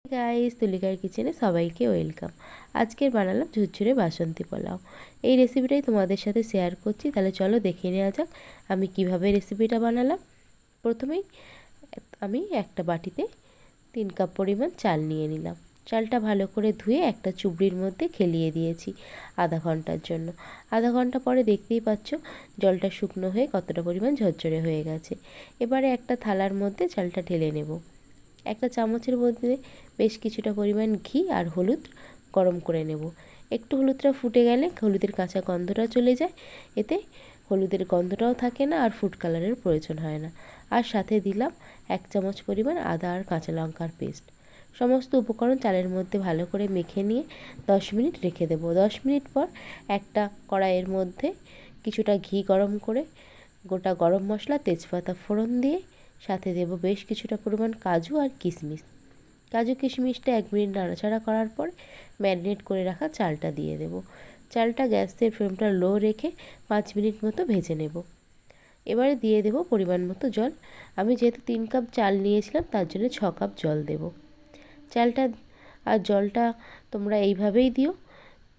Guys, তুলিকার কিচেনে সবাইকে welcome. আজকে বানালাম ঝুরঝুরে বাসন্তী পোলাও। এই রেসিপিটাই তোমাদের সাথে শেয়ার করছি। তাহলে চলো দেখে নেওয়া যাক আমি কিভাবে রেসিপিটা বানালাম। প্রথমেই আমি একটা বাটিতে 3 কাপ পরিমাণ চাল নিয়ে নিলাম। চালটা ভালো করে ধুয়ে একটা চুবড়ির মধ্যে খেলিয়ে দিয়েছি আধা ঘন্টার জন্য। আধা ঘন্টা পরে দেখতেই পাচ্ছ জলটা শুকনো হয়ে কতটা পরিমাণ ঝরঝরে হয়ে গেছে। এবারে একটা থালার মধ্যে চালটা ঢেলে নেব। একটা চামচের মধ্যে বেশ কিছুটা পরিমাণ ঘি আর হলুদ গরম করে নেব। একটু হলুদটা ফুটে গেলে হলুদের কাঁচা গন্ধটা চলে যায়, এতে হলুদের গন্ধটাও থাকে না আর ফুড কালারের প্রয়োজন হয় না। আর সাথে দিলাম 1 চামচ পরিমাণ আদা আর কাঁচা লঙ্কার পেস্ট। সমস্ত উপকরণ চালের মধ্যে ভালো করে মেখে নিয়ে 10 মিনিট রেখে দেবো। 10 মিনিট পর একটা কড়াইয়ের মধ্যে কিছুটা ঘি গরম করে গোটা গরম মশলা, তেজপাতা ফোড়ন দিয়ে সাথে দেব বেশ কিছুটা পরিমাণ কাজু আর কিশমিশ। কাজু কিশমিশটা 1 মিনিট নাড়াচাড়া করার পর ম্যারিনেট করে রাখা চালটা দিয়ে দেব। চালটা গ্যাসের ফ্লেমটা লো রেখে 5 মিনিট মতো ভেজে নেব। এবারে দিয়ে দেব পরিমাণ মতো জল। আমি যেহেতু 3 কাপ চাল নিয়েছিলাম তার জন্য 6 কাপ জল দেব। চালটা আর জলটা তোমরা এইভাবেই দিও,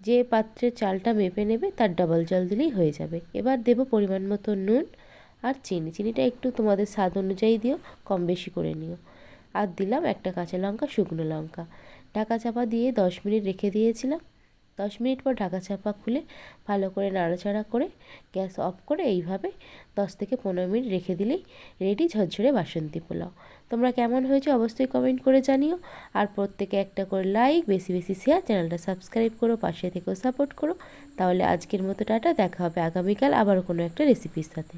যে পাত্রে চালটা মেপে নেবে তার ডবল জল দিলেই হয়ে যাবে। এবার দেব পরিমাণ মতো নুন আর চিনিটা একটু তোমাদের স্বাদ অনুযায়ী দিও, কম বেশি করে নিও। আর দিলাম একটা কাঁচা লঙ্কা, শুকনো লঙ্কা। ঢাকা চাপা দিয়ে 10 মিনিট রেখে দিয়েছিলাম। 10 মিনিট পর ঢাকা চাপা খুলে ভালো করে নাড়াচাড়া করে গ্যাস অফ করে এইভাবে 10 থেকে 15 মিনিট রেখে দিলেই রেডি ঝরঝরে বাসন্তী পোলাও। তোমরা কেমন হয়েছে অবশ্যই কমেন্ট করে জানিও। আর প্রত্যেকে একটা করে লাইক, বেশি বেশি শেয়ার, চ্যানেলটা সাবস্ক্রাইব করো, পাশে থেকেও সাপোর্ট করো। তাহলে আজকের মতো টাটা, দেখা হবে আগামীকাল আবারও কোনো একটা রেসিপির সাথে।